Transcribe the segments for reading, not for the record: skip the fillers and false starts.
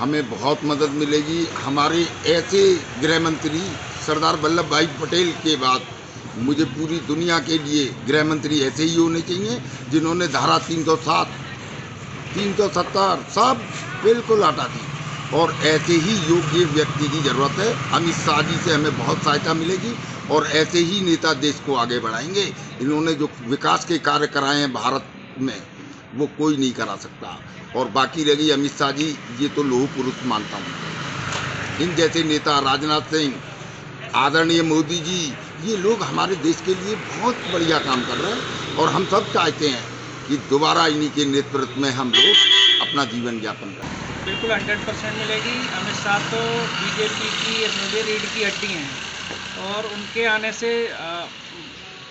हमें बहुत मदद मिलेगी। हमारे ऐसे गृह मंत्री सरदार वल्लभ भाई पटेल के बाद मुझे पूरी दुनिया के लिए गृह मंत्री ऐसे ही होने चाहिए जिन्होंने धारा 307, 370 सब बिल्कुल हटा दी। और ऐसे ही योग्य व्यक्ति की ज़रूरत है। अमित शाह जी से हमें बहुत सहायता मिलेगी और ऐसे ही नेता देश को आगे बढ़ाएंगे। इन्होंने जो विकास के कार्य कराए हैं भारत में, वो कोई नहीं करा सकता। और बाकी रही अमित शाह जी, ये तो लोह पुरुष मानता हूँ। इन जैसे नेता राजनाथ सिंह, आदरणीय मोदी जी, ये लोग हमारे देश के लिए बहुत बढ़िया काम कर रहे हैं और हम सब चाहते हैं कि दोबारा इन्हीं के नेतृत्व में हम लोग अपना जीवन यापन करें। बिल्कुल 100% मिलेगी। अमित शाह तो बीजेपी की स्मृति रीढ़ की हड्डी हैं और उनके आने से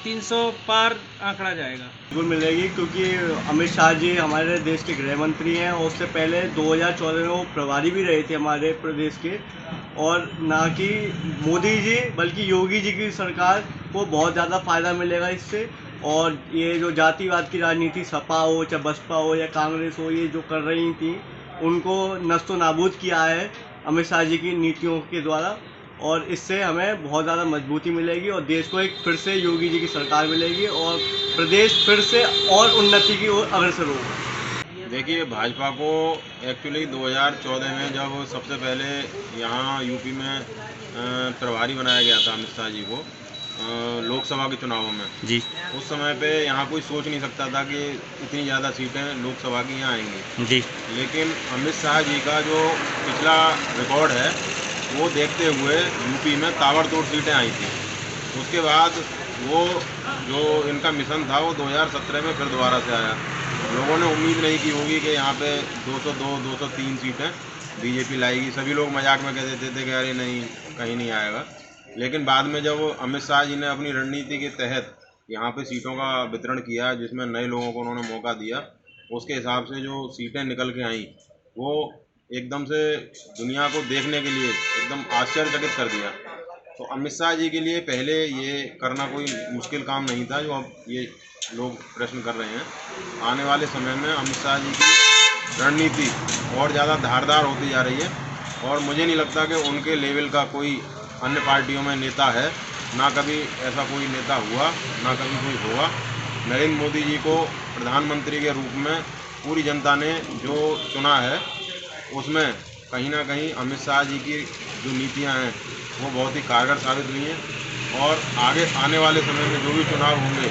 300 पार आंकड़ा जाएगा। बिल्कुल मिलेगी, क्योंकि अमित शाह जी हमारे देश के गृह मंत्री हैं और उससे पहले 2014 में वो प्रभारी भी रहे थे हमारे प्रदेश के। और ना कि मोदी जी बल्कि योगी जी की सरकार को बहुत ज़्यादा फ़ायदा मिलेगा इससे। और ये जो जातिवाद की राजनीति सपा हो चाहे बसपा हो या कांग्रेस हो, ये जो कर रही थी, उनको नस्तो नाबूद किया है अमित शाह जी की नीतियों के द्वारा। और इससे हमें बहुत ज़्यादा मजबूती मिलेगी और देश को एक फिर से योगी जी की सरकार मिलेगी और प्रदेश फिर से और उन्नति की ओर अग्रसर होगा। देखिए, भाजपा को एक्चुअली 2014 में जब सबसे पहले यहाँ यूपी में प्रभारी बनाया गया था अमित शाह जी को लोकसभा के चुनावों में जी, उस समय पे यहाँ कोई सोच नहीं सकता था कि इतनी ज़्यादा सीटें लोकसभा की यहाँ आएंगी जी। लेकिन अमित शाह जी का जो पिछला रिकॉर्ड है वो देखते हुए यूपी में ताबड़तोड़ सीटें आई थी। उसके बाद वो जो इनका मिशन था वो 2017 में फिर दोबारा से आया। लोगों ने उम्मीद नहीं की होगी कि यहाँ पे 202, 203 सीटें बीजेपी लाएगी। सभी लोग मजाक में कह देते थे कि अरे नहीं, कहीं नहीं आएगा। लेकिन बाद में जब अमित शाह जी ने अपनी रणनीति के तहत यहाँ पे सीटों का वितरण किया, जिसमें नए लोगों को उन्होंने मौका दिया, उसके हिसाब से जो सीटें निकल के आई वो एकदम से दुनिया को देखने के लिए एकदम आश्चर्यचकित कर दिया। तो अमित शाह जी के लिए पहले ये करना कोई मुश्किल काम नहीं था जो अब ये लोग प्रश्न कर रहे हैं। आने वाले समय में अमित शाह जी की रणनीति और ज़्यादा धारदार होती जा रही है और मुझे नहीं लगता कि उनके लेवल का कोई अन्य पार्टियों में नेता है। ना कभी ऐसा कोई नेता हुआ, ना कभी कोई होगा। नरेंद्र मोदी जी को प्रधानमंत्री के रूप में पूरी जनता ने जो चुना है, उसमें कहीं ना कहीं अमित शाह जी की जो नीतियां हैं वो बहुत ही कारगर साबित हुई हैं। और आगे आने वाले समय में जो भी चुनाव होंगे,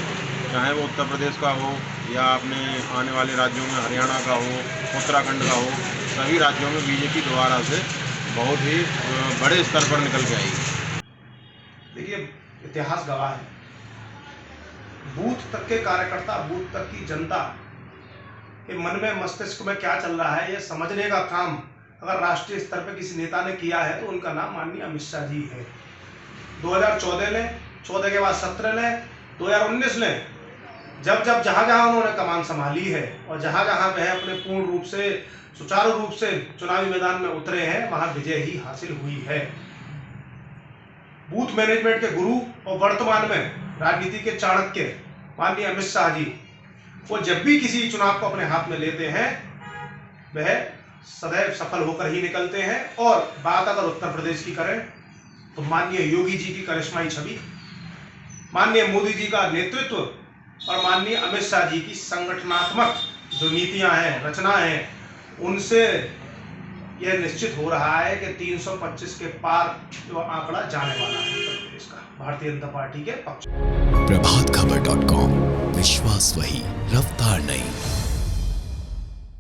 चाहे वो उत्तर प्रदेश का हो या अपने आने वाले राज्यों में हरियाणा का हो, उत्तराखंड का हो, सभी राज्यों में बीजेपी दोबारा से बहुत ही बड़े स्तर पर निकल के आएगी। देखिए, इतिहास गवाह है, बूथ तक के कार्यकर्ता, बूथ तक की जनता के मन में, मस्तिष्क में क्या चल रहा है, ये समझने का काम अगर राष्ट्रीय स्तर पर किसी नेता ने किया है तो उनका नाम माननीय अमित शाह जी है। 2014 ने, 14 के बाद 17 ने, 2019 ने, जब जहां उन्होंने कमान संभाली है और जहां वह अपने पूर्ण रूप से, सुचारू रूप से चुनावी मैदान में उतरे हैं, वहां विजय ही हासिल हुई है। बूथ मैनेजमेंट के गुरु और वर्तमान में राजनीति के चाणक्य माननीय अमित शाह जी, वो जब भी किसी चुनाव को अपने हाथ में लेते हैं वह सदैव सफल होकर ही निकलते हैं। और बात अगर उत्तर प्रदेश की करें तो माननीय योगी जी की करिश्माई छवि, माननीय मोदी जी का नेतृत्व और माननीय अमित शाह जी की संगठनात्मक जो नीतियां हैं, रचना है, उनसे यह निश्चित हो रहा है कि 325 के पार जो आंकड़ा जाने वाला है उत्तर प्रदेश का भारतीय जनता पार्टी के पक्ष। प्रभातखबर.com, विश्वास वही, रफ्तार नहीं।